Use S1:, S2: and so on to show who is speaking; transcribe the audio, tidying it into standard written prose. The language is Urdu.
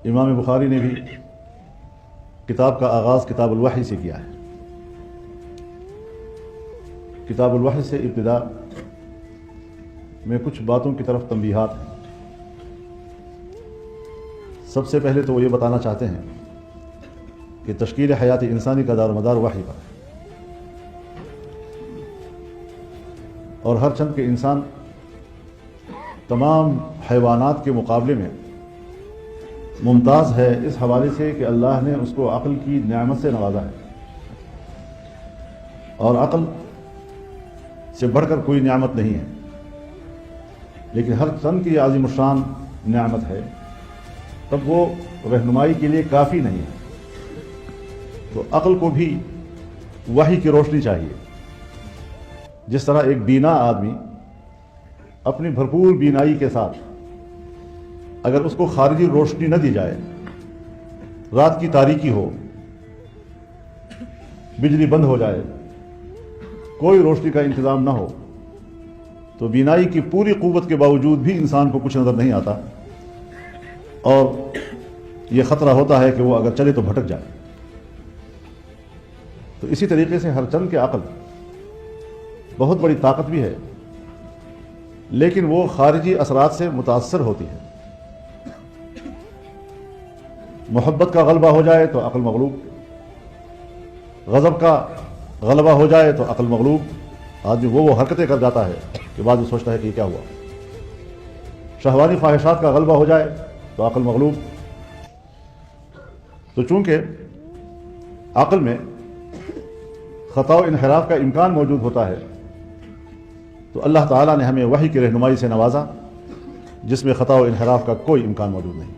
S1: امام بخاری نے بھی کتاب کا آغاز کتاب الوحی سے کیا ہے۔ کتاب الوحی سے ابتدا میں کچھ باتوں کی طرف تنبیہات ہیں۔ سب سے پہلے تو وہ یہ بتانا چاہتے ہیں کہ تشکیل حیات انسانی کا دار و مدار وحی پر ہے، اور ہر چند کے انسان تمام حیوانات کے مقابلے میں ممتاز ہے اس حوالے سے کہ اللہ نے اس کو عقل کی نعمت سے نوازا ہے، اور عقل سے بڑھ کر کوئی نعمت نہیں ہے، لیکن ہر چند کی عظیم الشان نعمت ہے، تب وہ رہنمائی کے لیے کافی نہیں ہے۔ تو عقل کو بھی وحی کی روشنی چاہیے۔ جس طرح ایک بینا آدمی اپنی بھرپور بینائی کے ساتھ اگر اس کو خارجی روشنی نہ دی جائے، رات کی تاریکی ہو، بجلی بند ہو جائے، کوئی روشنی کا انتظام نہ ہو، تو بینائی کی پوری قوت کے باوجود بھی انسان کو کچھ نظر نہیں آتا، اور یہ خطرہ ہوتا ہے کہ وہ اگر چلے تو بھٹک جائے۔ تو اسی طریقے سے ہر چند کے عقل بہت بڑی طاقت بھی ہے، لیکن وہ خارجی اثرات سے متاثر ہوتی ہے۔ محبت کا غلبہ ہو جائے تو عقل مغلوب، غضب کا غلبہ ہو جائے تو عقل مغلوب، آدمی وہ حرکتیں کر جاتا ہے کہ بعد میں سوچتا ہے کہ یہ کیا ہوا۔ شہوانی خواہشات کا غلبہ ہو جائے تو عقل مغلوب۔ تو چونکہ عقل میں خطا و انحراف کا امکان موجود ہوتا ہے، تو اللہ تعالیٰ نے ہمیں وحی کی رہنمائی سے نوازا جس میں خطا و انحراف کا کوئی امکان موجود نہیں۔